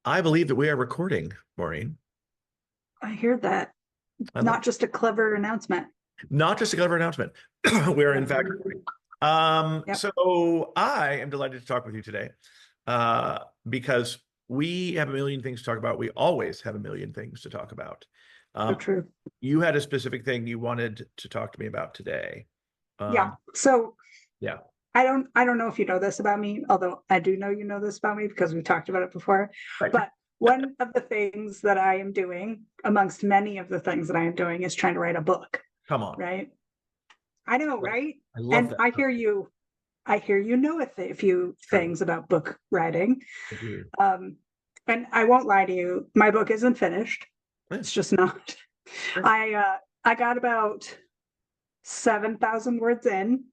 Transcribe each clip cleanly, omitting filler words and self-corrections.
I believe that we are recording, Maureen. I hear that. I love Not just a clever announcement. not just a clever announcement. We are in Yep. fact recording. Yep. So I am delighted to talk with you today, because we have a million things to talk about. We always have a million things to talk about. So Um, true. you had a specific thing you wanted to talk to me about today. Yeah. Um, So yeah, I don't know if you know this about me, although I do know you know this about me because we talked about it before. right. But one of the things that I am doing, amongst many of the things that I am doing, is trying to write a book, Come on. right? I know, right? I love And that. I hear you know a few True. things about book writing. I do. Um, and I won't lie to you, my book isn't finished. Yeah, It's just not. sure. I got about 7,000 words in,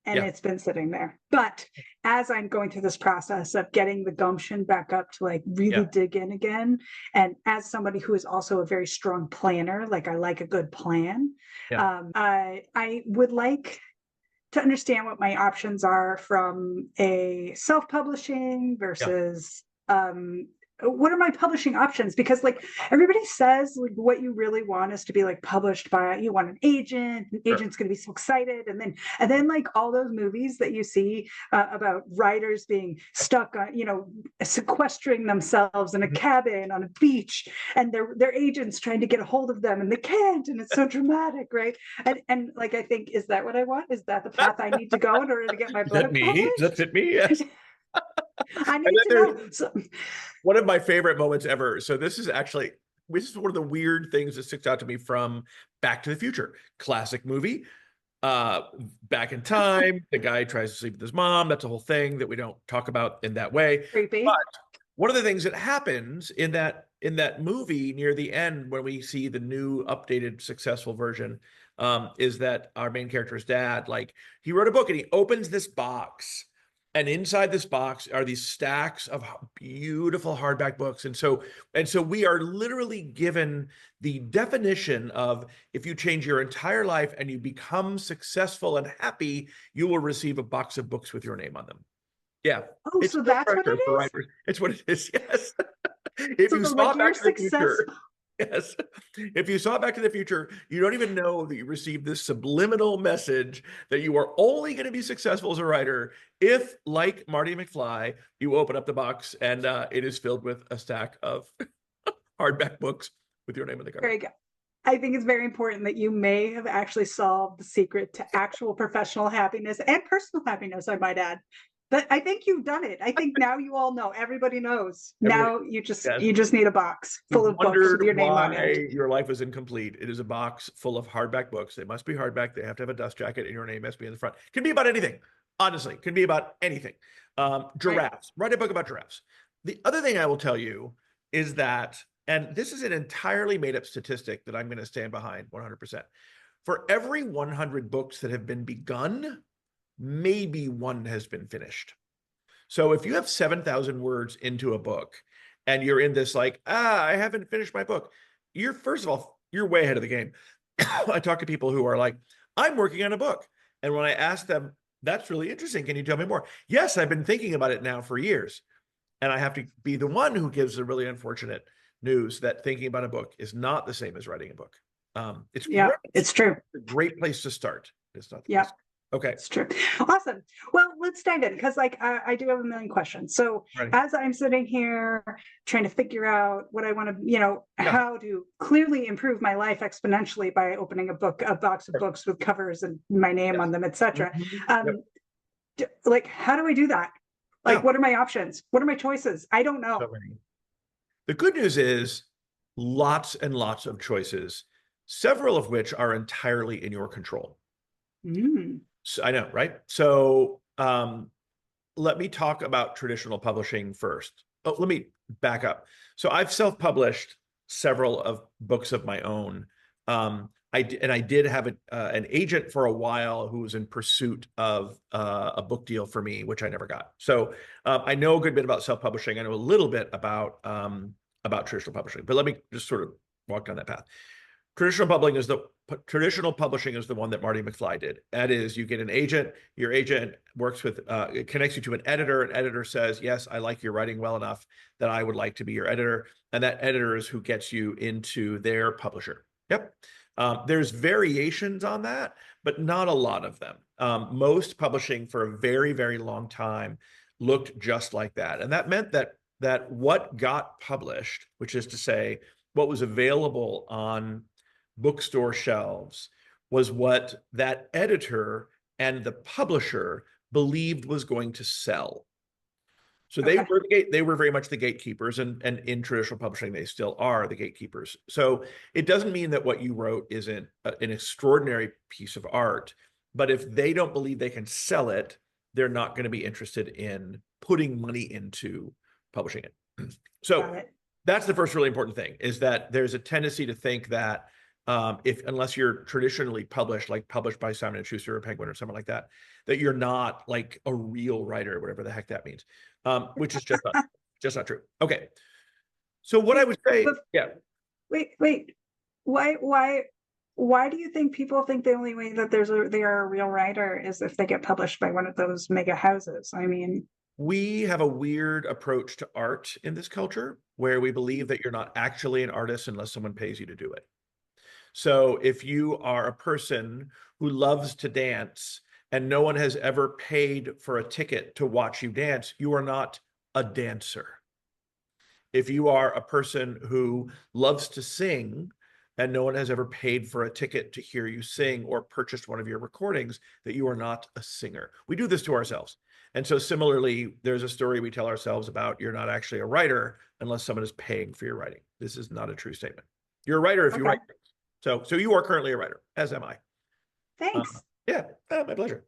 and Yeah, it's been sitting there. But as I'm going through this process of getting the gumption back up to like really yeah, dig in again, and as somebody who is also a very strong planner, like I like a good plan, yeah. I would like to understand what my options are from a self-publishing Yeah. versus what are my publishing options, because like everybody says like what you really want is to be like published by, you want an agent, an Sure. agent's going to be so excited, and then like all those movies that you see about writers being stuck on, sequestering themselves in a Mhm. cabin on a beach, and their agents trying to get a hold of them and they can't, and it's so dramatic, right? And like I think, is that what I want? Is that the path I need to go in order to get my Is that book me? Does that published? fit me? Yes. I And need then to there's know. So, one of my favorite moments ever. So this is one of the weird things that sticks out to me from Back to the Future. Classic movie. Uh, Back in time, the guy tries to sleep with his mom. That's a whole thing that we don't talk about in that way. But creepy. one of the things that happens in that movie near the end when we see the new updated successful version, is that our main character's dad, like, he wrote a book and he opens this box, and inside this box are these stacks of beautiful hardback books. And so we are literally given the definition of, if you change your entire life and you become successful and happy, you will receive a box of books with your name on them. Yeah, Oh, it's so no that's what it pressure for is. writers. It's what it is. Yes. If So you saw like Back you're to the Future, successful. yes. If you saw Back to the Future, you don't even know that you received this subliminal message that you are only going to be successful as a writer if, like Marty McFly, you open up the box and it is filled with a stack of hardback books with your name on the cover. Very good. I think it's very important that you may have actually solved the secret to actual professional happiness and personal happiness, I might add. But I think you've done it. I think now you all know. Everybody knows. Everybody, Now you just yes. you just need a box full You've of books with wondered your name on it. why your life is incomplete. It is a box full of hardback books. They must be hardback. They have to have a dust jacket, and your name must be in the front. Can be about anything. Honestly, can be about anything. Right? Giraffes. Write a book about giraffes. The other thing I will tell you is that, and this is an entirely made up statistic that I'm going to stand behind 100%. For every 100 books that have been begun, maybe one has been finished. So if you have 7,000 words into a book and you're in this like, I haven't finished my book, you're, first of all, you're way ahead of the game. I talk to people who are like, I'm working on a book. And when I ask them, that's really interesting, can you tell me more? Yes, I've been thinking about it now for years. And I have to be the one who gives the really unfortunate news that thinking about a book is not the same as writing a book. It's Yeah, great. it's true. It's a great place to start. It's not the Yeah. place. Okay. It's true. Awesome. Well, let's dive in because, like, I do have a million questions. So, Ready. as I'm sitting here trying to figure out what I want to, Yeah. how to clearly improve my life exponentially by opening a box of books with covers and my name Yes. on them, etc. Mhm. Yep. Um, like, how do I do that? Like, Yeah. what are my options? What are my choices? I don't So know. many. The good news is lots and lots of choices, several of which are entirely in your control. Mm, So, I know, right? So let me talk about traditional publishing first. Oh, let me back up. So I've self-published several of books of my own. I did have an agent for a while who was in pursuit of a book deal for me, which I never got. So I know a good bit about self-publishing. I know a little bit about traditional publishing, but let me just sort of walk down that path. traditional publishing is the one that Marty McFly did. That is, you get an agent, your agent works with, it connects you to an editor says, yes, I like your writing well enough that I would like to be your editor. And that editor is who gets you into their publisher. Yep. There's variations on that, but not a lot of them. Most publishing for a very, very long time looked just like that. And that meant that what got published, which is to say, what was available on bookstore shelves, was what that editor and the publisher believed was going to sell. So Okay. they were very much the gatekeepers, and in traditional publishing, they still are the gatekeepers. So it doesn't mean that what you wrote isn't an extraordinary piece of art, but if they don't believe they can sell it, they're not going to be interested in putting money into publishing it. Got So it. that's the first really important thing, is that there's a tendency to think that if unless you're traditionally published, like published by Simon and Schuster or Penguin or something like that, that you're not like a real writer, whatever the heck that means, which is just not true. Okay, so what I Wait, would say, but yeah, wait. Why do you think people think the only way that they are a real writer is if they get published by one of those mega houses? I mean, we have a weird approach to art in this culture where we believe that you're not actually an artist unless someone pays you to do it. So if you are a person who loves to dance and no one has ever paid for a ticket to watch you dance, you are not a dancer. If you are a person who loves to sing and no one has ever paid for a ticket to hear you sing or purchased one of your recordings, that you are not a singer. We do this to ourselves. And so similarly, there's a story we tell ourselves about, you're not actually a writer unless someone is paying for your writing. This is not a true statement. You're a writer if you okay. write. So you are currently a writer, as am I. Thanks. Yeah, my pleasure.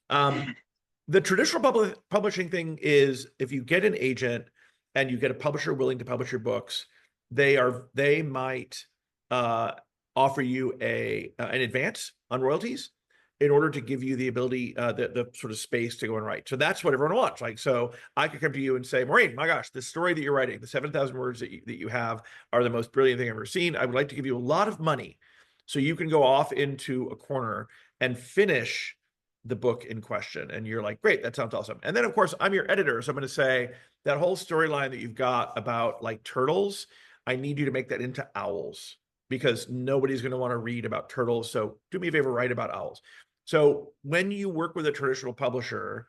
The traditional publishing thing is, if you get an agent and you get a publisher willing to publish your books, they might uh, offer you an advance on royalties in order to give you the ability, the sort of space to go and write. So that's what everyone wants. Like, so I could come to you and say, Maureen, my gosh, this story that you're writing, the 7,000 words that you have are the most brilliant thing I've ever seen. I would like to give you a lot of money so you can go off into a corner and finish the book in question. And you're like, great, that sounds awesome. And then, of course, I'm your editor. So I'm going to say, that whole storyline that you've got about like turtles, I need you to make that into owls, because nobody's going to want to read about turtles. So do me a favor, write about owls. So when you work with a traditional publisher,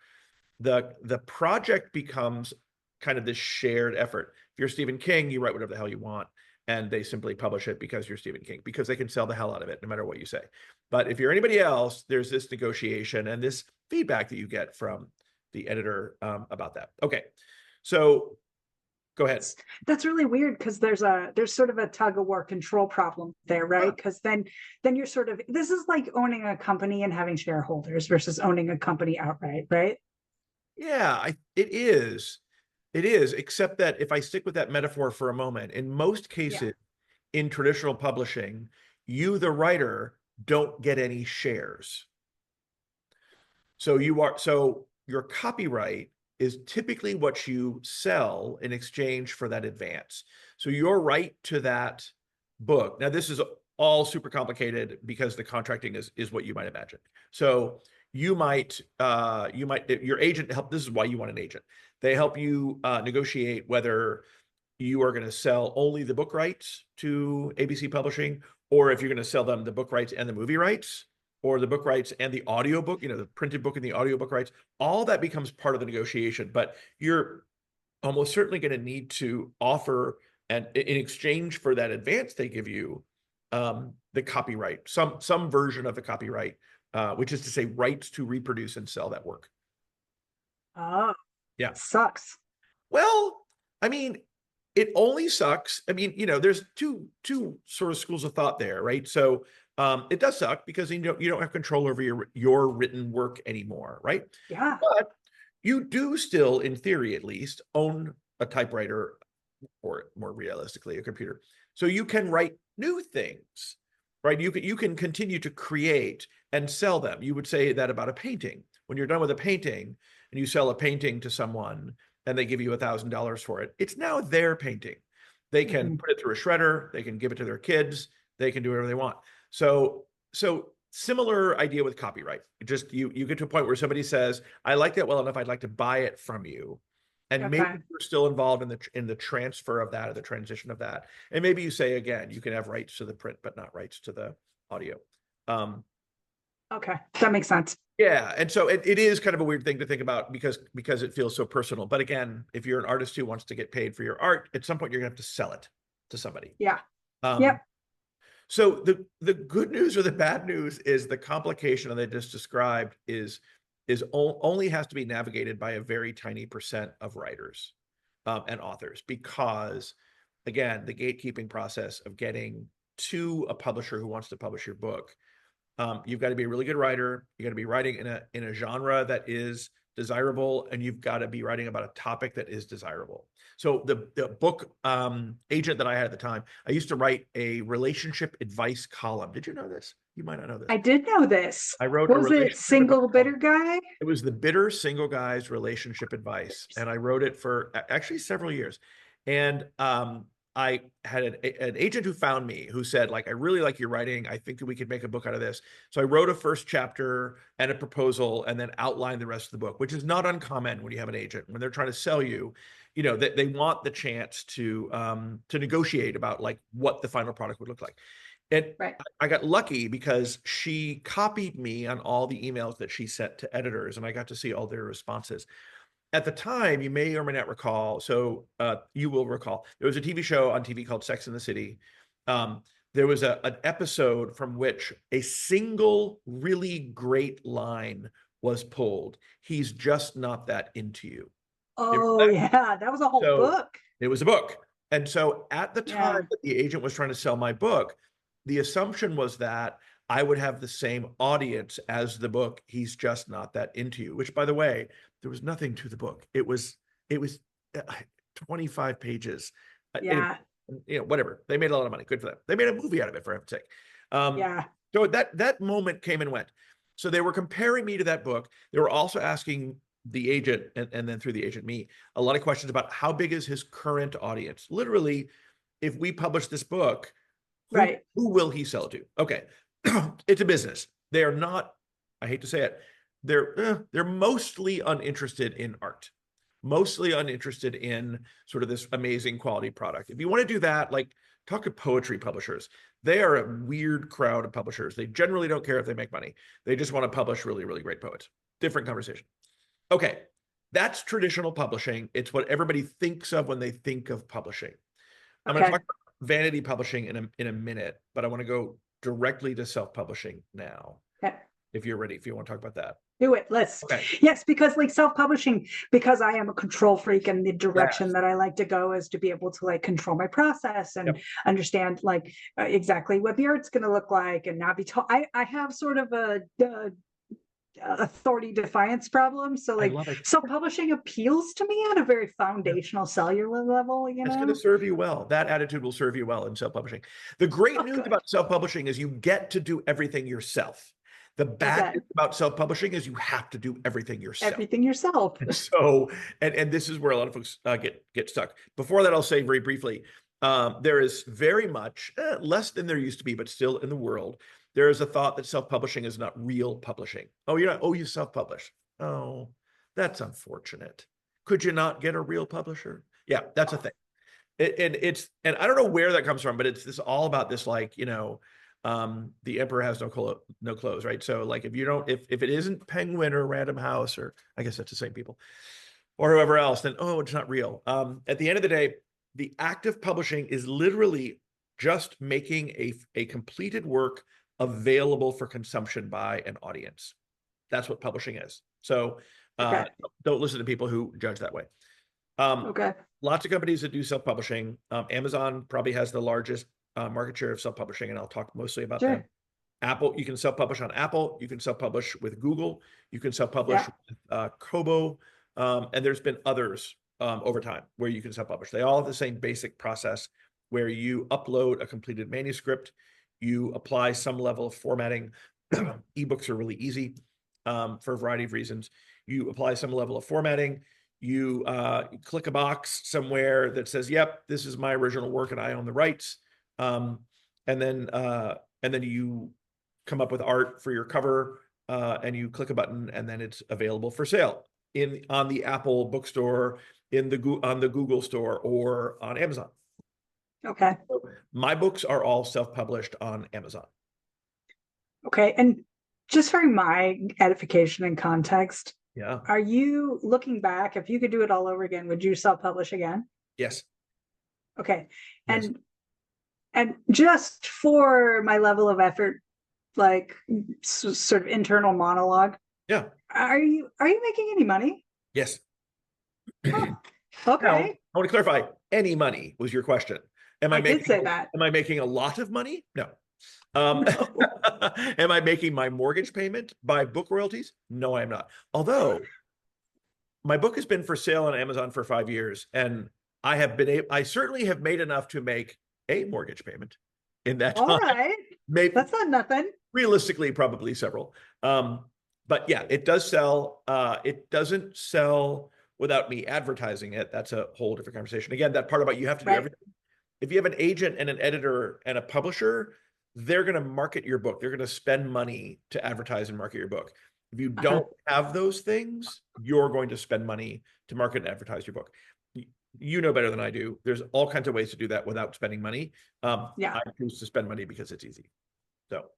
the project becomes kind of this shared effort. If you're Stephen King, you write whatever the hell you want, and they simply publish it because you're Stephen King, because they can sell the hell out of it no matter what you say. But if you're anybody else, there's this negotiation and this feedback that you get from the editor about that. Okay, so go ahead. That's really weird because there's sort of a tug of war control problem there, right? Because then you're sort of, this is like owning a company and having shareholders versus owning a company outright, right? Yeah, it is. It is, except that if I stick with that metaphor for a moment, in most Yeah. cases in traditional publishing, you, the writer, don't get any shares. So your copyright is typically what you sell in exchange for that advance. So your right to that book. Now, this is all super complicated because the contracting is what you might imagine. So your agent help. This is why you want an agent. They help you negotiate whether you are going to sell only the book rights to ABC Publishing, or if you're going to sell them the book rights and the movie rights, or the book rights and the audiobook, the printed book and the audiobook rights. All that becomes part of the negotiation, but you're almost certainly going to need to offer, and in exchange for that advance they give you, the copyright, some version of the copyright, which is to say rights to reproduce and sell that work. Oh, Yeah. sucks. Well, I mean, it only sucks. I mean, there's two sort of schools of thought there, right? So it does suck because you don't have control over your written work anymore, right? Yeah. But you do still, in theory at least, own a typewriter, or more realistically, a computer. So you can write new things, right? You can continue to create and sell them. You would say that about a painting. When you're done with a painting and you sell a painting to someone and they give you $1,000 for it, it's now their painting. They can Mhm. put it through a shredder, they can give it to their kids, they can do whatever they want. So similar idea with copyright. Just you get to a point where somebody says, I like that well enough, I'd like to buy it from you. And maybe Okay. you're still involved in the transfer of that, or the transition of that. And maybe you say, again, you can have rights to the print, but not rights to the audio. Um, Okay. That makes sense. yeah, and so it is kind of a weird thing to think about because it feels so personal. But again, if you're an artist who wants to get paid for your art, at some point you're gonna have to sell it to somebody. Yeah. Um, Yep. so the good news or the bad news is the complication that I just described only has to be navigated by a very tiny percent of writers and authors, because again, the gatekeeping process of getting to a publisher who wants to publish your book, you've got to be a really good writer. You got to be writing in a genre that is desirable, and you've got to be writing about a topic that is desirable. So the book agent that I had at the time, I used to write a relationship advice column. Did you know this? You might not know this. I did know this. I wrote a What was it? relationship advice Single column. bitter guy? It was the bitter single guy's relationship advice, and I wrote it for actually several years. And I had an agent who found me, who said, like, I really like your writing. I think that we could make a book out of this. So I wrote a first chapter and a proposal, and then outlined the rest of the book, which is not uncommon when you have an agent. When they're trying to sell you, they want the chance to negotiate about like what the final product would look like. And Right. I got lucky because she copied me on all the emails that she sent to editors, and I got to see all their responses. At the time, you may or may not recall, so you will recall, there was a TV show on TV called Sex and the City. There was an episode from which a single really great line was pulled. He's just not that into you. Oh, yeah. That was a whole So book. it was a book. And so at the time Yeah. that the agent was trying to sell my book, the assumption was that I would have the same audience as the book. He's just not that into you, which, by the way, there was nothing to the book. It was 25 pages. Anyway, Yeah. whatever. They made a lot of money. Good for them. They made a movie out of it, for heaven's sake. Yeah. So that moment came and went. So they were comparing me to that book. They were also asking the agent, and then through the agent me, a lot of questions about how big is his current audience. Literally, if we publish this book, Right. who will he sell to? Okay, it's a business. They are not, I hate to say it, they're mostly uninterested in art, mostly uninterested in sort of this amazing quality product. If you want to do that, like, talk to poetry publishers. They are a weird crowd of publishers. They generally don't care if they make money. They just want to publish really, really great poets. Different conversation. Okay, that's traditional publishing. It's what everybody thinks of when they think of publishing. I'm going to Okay. talk about vanity publishing in a minute, but I want to go directly to self-publishing now, Okay. if you're ready, if you want to talk about that. Do it. Let's. Okay. Yes, because like self-publishing, because I am a control freak, and the direction Yes. that I like to go is to be able to like control my process and Yep. understand like exactly what the art's going to look like, and not be told. I have sort of a authority defiance problem. So I like love it. self-publishing appeals to me at a very foundational cellular level, It's going to serve you well. That attitude will serve you well in self-publishing. The great Oh, news good. about self-publishing is you get to do everything yourself. The bad Okay. news about self-publishing is you have to do everything yourself. Everything yourself. So, and this is where a lot of folks get stuck. Before that, I'll say very briefly, there is very much less than there used to be, but still in the world, there is a thought that self-publishing is not real publishing. Oh, you're not. Oh, you self-publish. Oh, that's unfortunate. Could you not get a real publisher? Yeah, that's a thing. And I don't know where that comes from, but it's all about this, like, the emperor has no clothes, right? So like, if it isn't Penguin or Random House, or I guess that's the same people, or whoever else, then it's not real. At the end of the day, the act of publishing is literally just making a completed work available for consumption by an audience. That's what publishing is. So Okay. don't listen to people who judge that way. Okay. Lots of companies that do self-publishing. Amazon probably has the largest market share of self-publishing, and I'll talk mostly about them. Sure. Apple, you can self-publish on Apple. You can self-publish with Google. You can self-publish with Kobo. And there's been others over time where you can self-publish. They all have the same basic process where you upload a completed manuscript. You apply some level of formatting. Ebooks are really easy for a variety of reasons. You apply some level of formatting. You click a box somewhere that says, yep, this is my original work and I own the rights. and then you come up with art for your cover, and you click a button, and then it's available for sale on the Apple bookstore, on the Google store, or on Amazon. Okay. So my books are all self-published on Amazon. Okay. And just for my edification and context, Yeah. are you looking back, if you could do it all over again, would you self-publish again? Yes. Okay. Yes. And just for my level of effort, like sort of internal monologue, Yeah. are you making any money? Yes. Oh, Now, okay. I want to clarify, any money was your question. I did say that. Am I making a lot of money? No. Um, No. am I making my mortgage payment by book royalties? No, I am not. Although my book has been for sale on Amazon for 5 years, and I certainly have made enough to make a mortgage payment in that All time. right. Maybe That's not nothing. realistically, probably several. But yeah, it does sell. It doesn't sell without me advertising it. That's a whole different conversation. Again, that part about you have to do Right. everything. If you have an agent and an editor and a publisher, they're going to market your book. They're going to spend money to advertise and market your book. If you Uh-huh. don't have those things, you're going to spend money to market and advertise your book. You know better than I do. There's all kinds of ways to do that without spending money. Yeah. I choose to spend money because it's easy. So,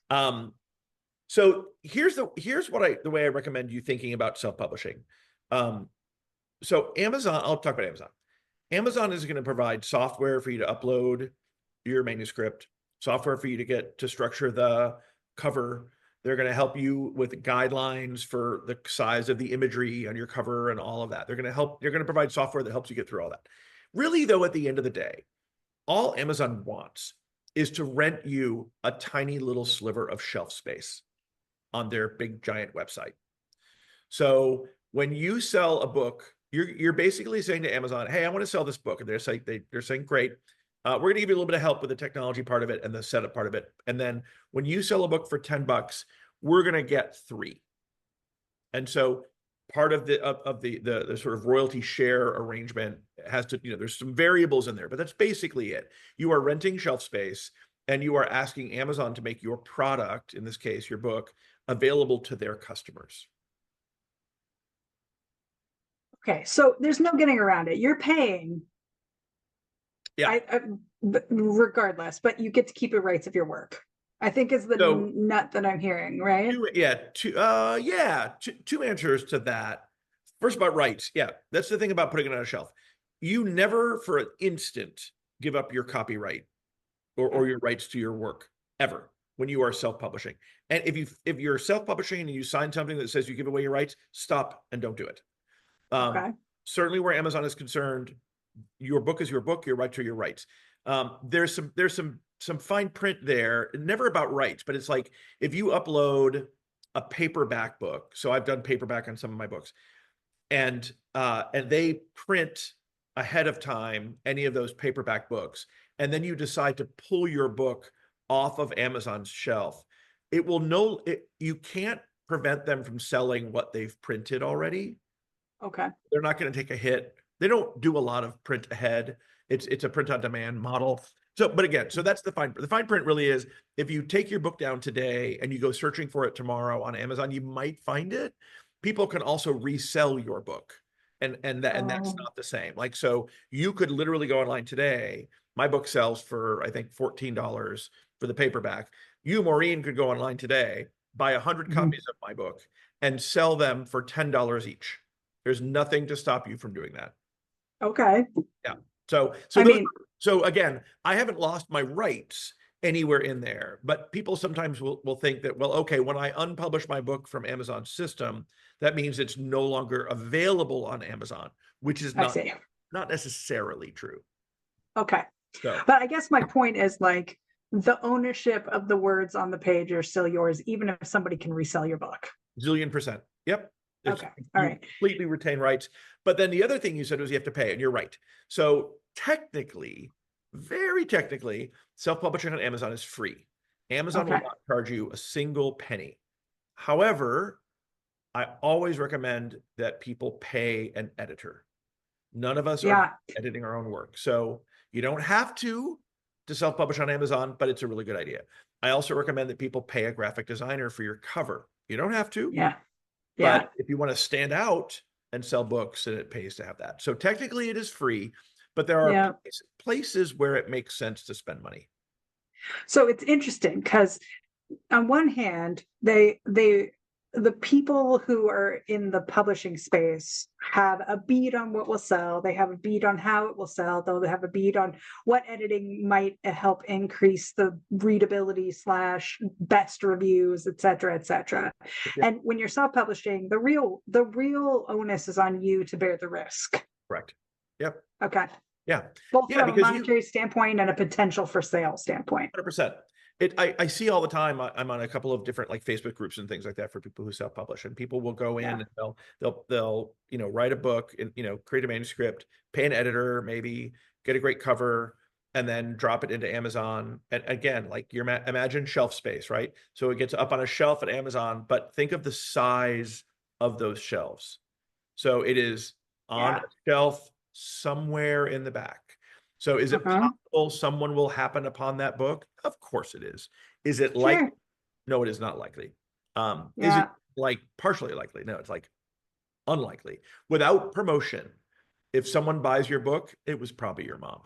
um, so here's the way I recommend you thinking about self-publishing. So Amazon, I'll talk about Amazon. Amazon is going to provide software for you to upload your manuscript, software for you to get to structure the cover. They're going to help you with guidelines for the size of the imagery on your cover and all of that. They're going to provide software that helps you get through all that. Really, though, at the end of the day, all Amazon wants is to rent you a tiny little sliver of shelf space on their big giant website. So when you sell a book, you're basically saying to Amazon, "Hey, I want to sell this book," and they're saying, "Great, we're going to give you a little bit of help with the technology part of it and the setup part of it. And then when you sell a book for $10, we're going to get 3." And so part of the sort of royalty share arrangement has to, there's some variables in there, but that's basically it. You are renting shelf space, and you are asking Amazon to make your product, in this case, your book, available to their customers. Okay. So there's no getting around it. You're paying. Yeah. Regardless, but you get to keep the rights of your work. I think is the So nut that I'm hearing, right? two answers to that. First, about rights. Yeah, that's the thing about putting it on a shelf. You never for an instant give up your copyright or your rights to your work, ever, when you are self-publishing. And if you're self-publishing and you sign something that says you give away your rights, stop and don't do it. Okay. Certainly where Amazon is concerned, your book is your book, your rights are your rights. There's some fine print there, never about rights, but it's like if you upload a paperback book. So I've done paperback on some of my books, and they print ahead of time any of those paperback books, and then you decide to pull your book off of Amazon's shelf. You can't prevent them from selling what they've printed already. Okay. They're not going to take a hit. They don't do a lot of print ahead. It's a print on demand model. So, but again, so that's the fine print really is, if you take your book down today and you go searching for it tomorrow on Amazon, you might find it. People can also resell your book. And that's not the same. Like, so you could literally go online today. My book sells for, I think, $14 for the paperback. You, Maureen, could go online today, buy 100 copies of my book, and sell them for $10 each. There's nothing to stop you from doing that. Okay. Yeah. So I mean, again, I haven't lost my rights anywhere in there, but people sometimes will think that, well, okay, when I unpublish my book from Amazon's system, that means it's no longer available on Amazon, which is I see. not necessarily true. Okay. So, But I guess my point is, like, the ownership of the words on the page are still yours, even if somebody can resell your book. zillion %. Yep. Okay. All right. Completely retain rights. But then the other thing you said was you have to pay, and you're right. So technically, very technically, self-publishing on Amazon is free. Amazon will not charge you a single penny. However, I always recommend that people pay an editor. None of us are editing our own work. So you don't have to, to self-publish on Amazon, but it's a really good idea. I also recommend that people pay a graphic designer for your cover. You don't have to, Yeah. but Yeah. if you want to stand out and sell books, then it pays to have that. So technically it is free, but there are Yeah. places where it makes sense to spend money. So it's interesting because on one hand, the people who are in the publishing space have a beat on what will sell. They have a beat on how it will sell, though they have a beat on what editing might help increase the readability slash best reviews, et cetera, et cetera. Yeah, And when you're self-publishing, the real onus is on you to bear the risk. correct. Yep. Okay. Yeah. Both Yeah, from a because you monetary standpoint and a potential for sale standpoint. 100%. I see all the time. I'm on a couple of different like Facebook groups and things like that for people who self-publish, and people will go in Yeah. and they'll write a book and create a manuscript, pay an editor, maybe get a great cover, and then drop it into Amazon. And again, like imagine shelf space, right? So it gets up on a shelf at Amazon, but think of the size of those shelves. So it is on a Yeah. shelf somewhere in the back. So is it Uh-huh. possible someone will happen upon that book? Of course it is. Is it like, Sure. no, it is not likely. Is it Yeah. like partially likely? No, it's like unlikely. Without promotion, if someone buys your book, it was probably your mom.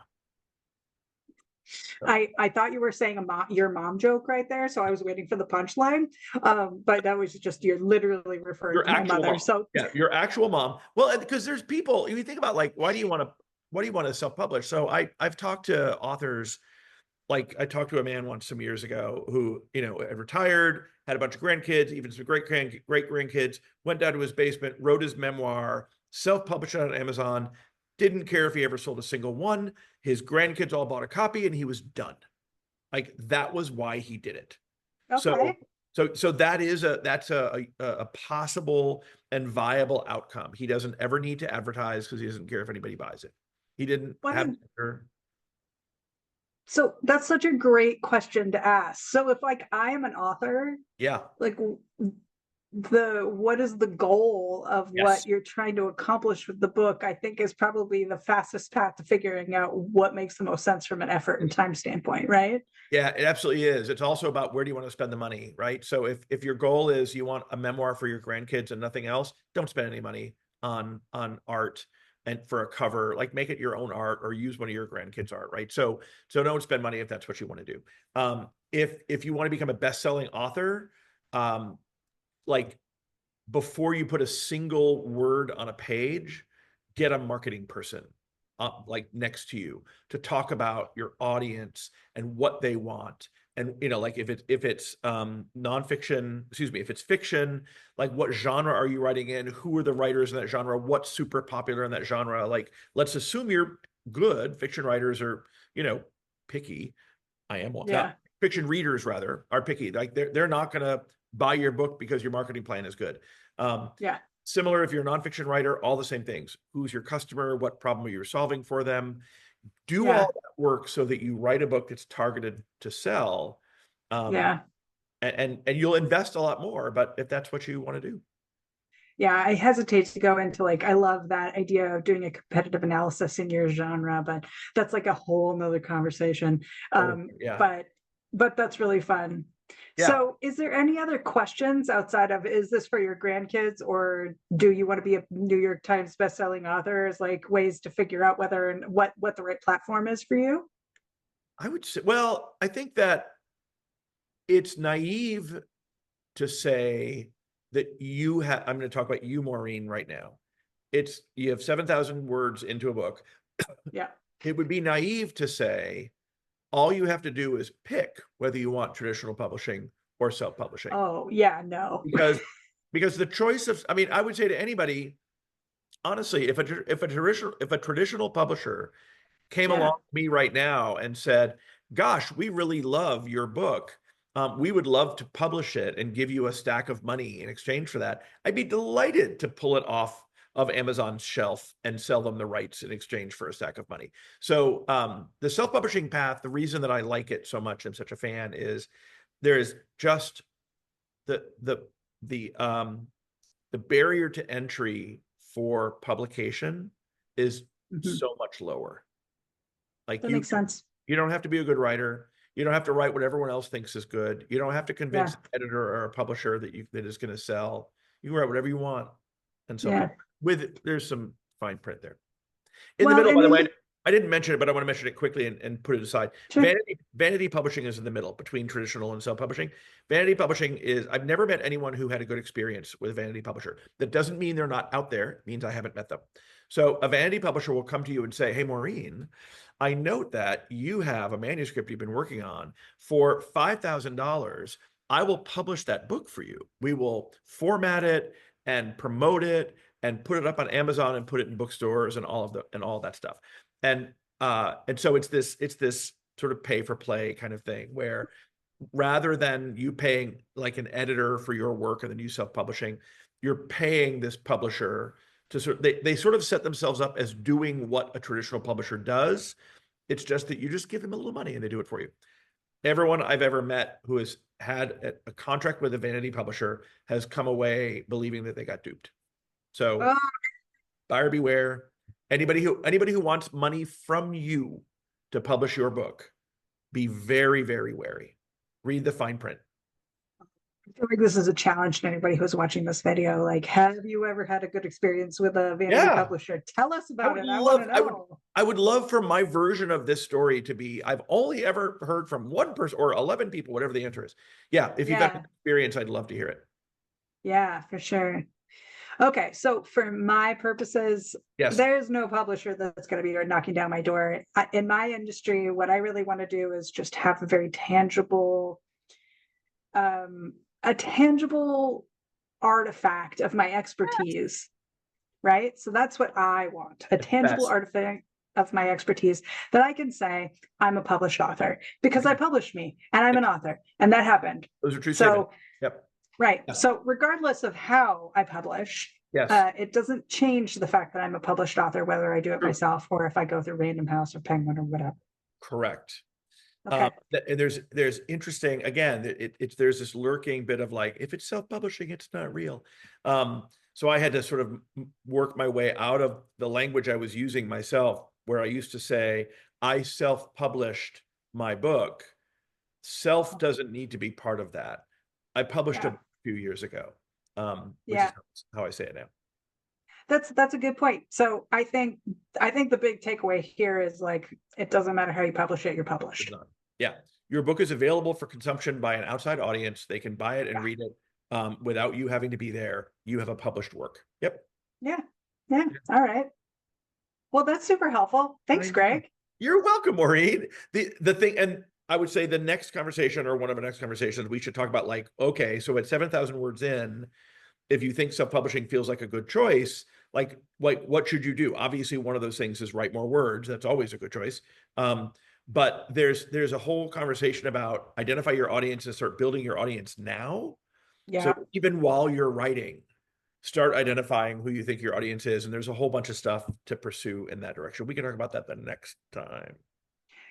So, I thought you were saying your mom joke right there, so I was waiting for the punchline. But that was just you're literally referring your to my actual mother. mom. So Yeah, your actual mom. Well, because there's people, you think about like, why do you want to self-publish? So I've talked to authors. Like I talked to a man once some years ago who, had retired, had a bunch of grandkids, even some great grandkids, went down to his basement, wrote his memoir, self-published it on Amazon, didn't care if he ever sold a single one. His grandkids all bought a copy and he was done. Like that was why he did it. So okay. so that's a possible and viable outcome. He doesn't ever need to advertise because he doesn't care if anybody buys it. He didn't Well, I have mean, so that's such a great question to ask. So if like I am an author, yeah. like what is the goal of what Yes. you're trying to accomplish with the book, I think is probably the fastest path to figuring out what makes the most sense from an effort and time standpoint, right? Yeah, it absolutely is. It's also about where do you want to spend the money, right? So if your goal is you want a memoir for your grandkids and nothing else, don't spend any money on art and for a cover. Like make it your own art or use one of your grandkids' art, right? So don't spend money if that's what you want to do. If you want to become a best-selling author, um, like before you put a single word on a page, get a marketing person like next to you to talk about your audience and what they want. And like if it's nonfiction, excuse me, if it's fiction, like what genre are you writing in? Who are the writers in that genre? What's super popular in that genre? Like, let's assume you're good. Fiction writers are, picky. I am one. Yeah. Fiction readers rather are picky. Like they're not gonna buy your book because your marketing plan is good. Um, Yeah. Similar if you're a nonfiction writer, all the same things. Who's your customer? What problem are you solving for them? Do all Yeah. that work so that you write a book that's targeted to sell. Um, Yeah. and you'll invest a lot more, but if that's what you want to do. Yeah, I hesitate to go into like I love that idea of doing a competitive analysis in your genre, but that's like a whole nother conversation. Oh, Um, yeah. but that's really fun. Yeah. So is there any other questions outside of is this for your grandkids or do you want to be a New York Times bestselling author? Is like ways to figure out whether and what the right platform is for you? I would say, well, I think that it's naive to say that I'm going to talk about you, Maureen, right now. You have 7,000 words into a book. Yeah. It would be naive to say all you have to do is pick whether you want traditional publishing or self-publishing. Oh, yeah, no. Because the choice of, I mean, I would say to anybody, honestly, if a traditional publisher came Yeah. along to me right now and said, gosh, we really love your book. We would love to publish it and give you a stack of money in exchange for that. I'd be delighted to pull it off of Amazon's shelf and sell them the rights in exchange for a stack of money. So the self-publishing path, the reason that I like it so much, I'm such a fan, is there is just the the the um the barrier to entry for publication is Mhm. so much lower. Like That makes sense. You don't have to be a good writer. You don't have to write what everyone else thinks is good. You don't have to convince Yeah. an editor or a publisher that is going to sell. You can write whatever you want and Yeah. self-publish. There's some fine print there. In the Well, middle, and by the then way, I didn't mention it, but I want to mention it quickly and put it aside. sure. Vanity publishing is in the middle between traditional and self-publishing. Vanity publishing is, I've never met anyone who had a good experience with a vanity publisher. That doesn't mean they're not out there. It means I haven't met them. So a vanity publisher will come to you and say, hey, Maureen, I note that you have a manuscript you've been working on for $5,000. I will publish that book for you. We will format it and promote it and put it up on Amazon and put it in bookstores and all that stuff. And so it's this sort of pay for play kind of thing where rather than you paying like an editor for your work and then you self-publishing, you're paying this publisher to they sort of set themselves up as doing what a traditional publisher does. It's just that you just give them a little money and they do it for you. Everyone I've ever met who has had a contract with a vanity publisher has come away believing that they got duped. So Oh, buyer beware. Anybody who wants money from you to publish your book, be very, very wary. Read the fine print. I feel like this is a challenge to anybody who's watching this video. Like, have you ever had a good experience with a vanity Yeah. publisher? Tell us I about would it. I want love, to I would, know. I would love for my version of this story to be, I've only ever heard from one person or 11 people, whatever the answer is. Yeah, if you've got Yeah, experience, I'd love to hear it. yeah, for sure. Okay, so for my purposes, Yes. there's no publisher that's going to be knocking down my door. In my industry, what I really want to do is just have a very tangible, um, a tangible artifact of my expertise, right? So that's what I want, a tangible Best. artifact of my expertise that I can say I'm a published author because I published me and I'm Yep. an author and that happened. Those are true So statements. Yep. right. Yeah. So regardless of how I publish, Yes. it doesn't change the fact that I'm a published author, whether I do it True. myself or if I go through Random House or Penguin or whatever. Correct. Okay. And there's interesting, again, there's this lurking bit of like, if it's self-publishing, it's not real. So I had to sort of work my way out of the language I was using myself, where I used to say, I self-published my book. Self doesn't need to be part of that. I published Yeah. a few years ago, which Yeah. is how I say it now. That's a good point. So I think the big takeaway here is like it doesn't matter how you publish it, you're published. Yeah. Your book is available for consumption by an outside audience. They can buy it and read it without you having to be there. You have a published work. Yep. Yeah. Yeah. All right. Well, that's super helpful. Thanks, Greg. You're welcome, Maureen. The thing, and I would say the next conversation or one of the next conversations, we should talk about like, okay, so at 7,000 words in, if you think self-publishing feels like a good choice, like what should you do? Obviously, one of those things is write more words. That's always a good choice. But there's a whole conversation about identify your audience and start building your audience now. Yeah. So even while you're writing, start identifying who you think your audience is. And there's a whole bunch of stuff to pursue in that direction. We can talk about that the next time.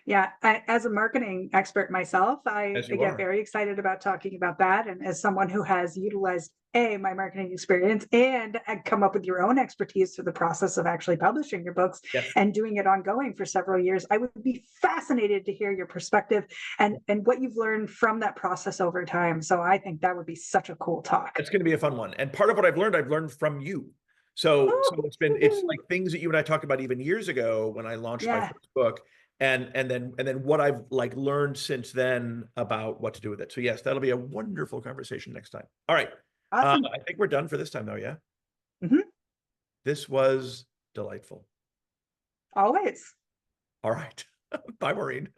Yeah, as a marketing expert myself, I As you get are. very excited about talking about that. And as someone who has utilized my marketing experience and come up with your own expertise through the process of actually publishing your books Yes. and doing it ongoing for several years, I would be fascinated to hear your perspective and what you've learned from that process over time. So I think that would be such a cool talk. It's going to be a fun one. And part of what I've learned from you. So it's like things that you and I talked about even years ago when I launched my first book. And then what I've like learned since then about what to do with it. So yes, that'll be a wonderful conversation next time. All right. Awesome. I think we're done for this time though. Yeah. Mhm. This was delightful. Always. All right. Bye, Maureen.